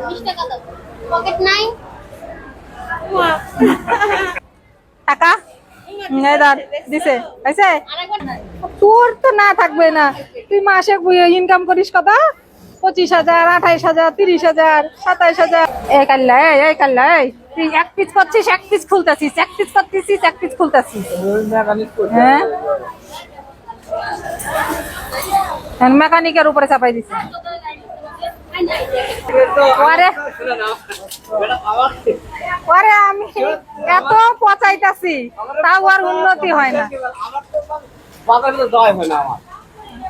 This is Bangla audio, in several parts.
20 টাকা দাও পকেট নাই টাকা দিছে হয়েছে আরেকবার তোর তো না থাকবে না তুই মাসে ইনকাম করিস কত 25,000 28,000 30,000 27,000 এই কাল্লা এই কাল্লা তুই এক পিস করছিস এক পিস খুলতেছিস এক পিস করতেছিস এক পিস খুলতেছিস হ্যাঁ মেকানিকের উপরে চাপাই দিছি ওরে আমি এত পচাইতাছি তাও আর উন্নতি হয় না বাজারে তো যাওয়াই হয় না আমার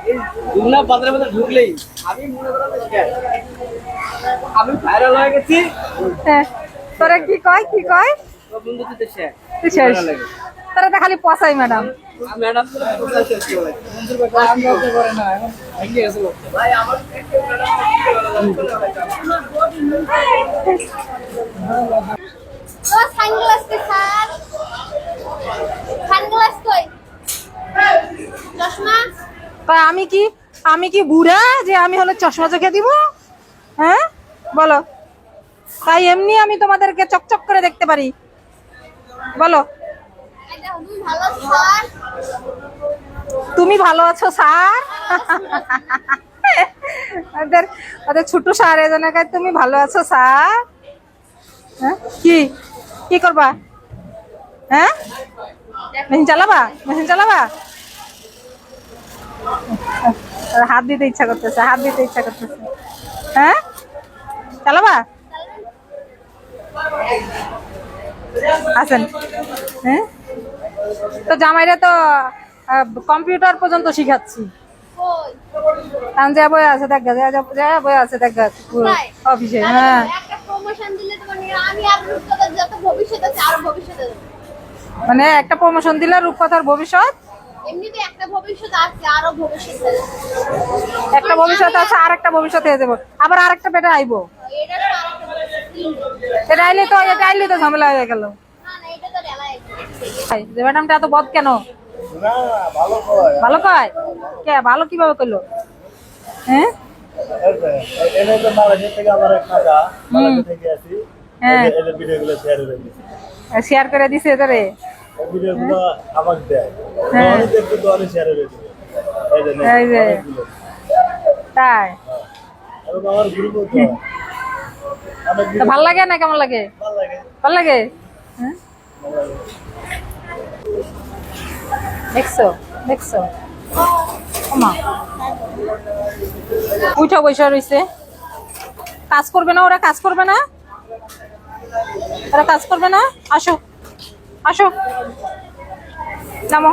এই দুনিয়া বাজারের মধ্যে ঢুকলেই আমি মনে করেন আমি ভাইরাল হয়ে গেছি তোরা কি কয় বন্ধু দিতে শেষ তুই শেষ তোরা তো খালি পচাই ম্যাডাম ম্যাডাম তো কোথায় শেষ করে বন্ধুর কথা আমি বলতে পারে না এখন ভেঙে গেছে ভাই আমার ও সানগ্লাস কে স্যার সানগ্লাস কই চশমা তা আমি কি বুড়া যে আমি হলো চশমা চোখে দিব হ্যাঁ বলো তাই এমনি আমি তোমাদেরকে চকচক করে দেখতে পারি বলো এটা তুমি ভালো স্যার তুমি ভালো আছো স্যার ওদের ছোট স্যার এজন্য কয় তুমি ভালো আছো স্যার হ্যাঁ কি করবা হ্যাঁ মেশিন চালাবা হাত দিতে ইচ্ছা করতেছে হ্যাঁ চালাবা আছেন হ্যাঁ তো জামাইরা তো কম্পিউটার পর্যন্ত শিখাচ্ছি কই কারণ যা বই আছে দেখ অফিসে হ্যাঁ একটা প্রমোশন দিলে তোমার আমি আর রূপকথার যত ভবিষ্যৎ আছে আরো ভবিষ্যৎ আছে মানে একটা প্রমোশন দিলে রূপকথার ভবিষ্যৎ এমনিতে একটা ভবিষ্যৎ আছে আরো ভবিষ্যৎ আছে একটা ভবিষ্যৎ আছে আর একটা ভবিষ্যৎ হয়ে যাবো আবার আর একটা বেটা আইবো এটা তো আরেকটা ভবিষ্যৎ। এটা আইলে তো ঝামেলা হয়ে গেল না এটা তো রেলাই যে ম্যাডামটা এত বদ কেন না ভালো কয় কে ভালো কিভাবে করলো হ্যাঁ এনে তো মালয়েশিয়া থেকে আমার এক কাকা মালয়েশিয়া থেকে আসি হ্যাঁ এদের ভিডিওগুলো শেয়ার করে দিই শেয়ার করে দিছে তোরে এই ভিডিওগুলো আমাকে দেয় হ্যাঁ। আমি দেখতে তো আমি শেয়ার করে দিই এই যে এই যে তাই এবং আমার গ্রুপ তো অনেক তো ভাল লাগে না কেমন লাগে ভালো লাগে ভাল লাগে হ্যাঁ দেখছো ওমা উঠা বসে রইছে কাজ করবে না ওরা কাজ করবে না আসো নামো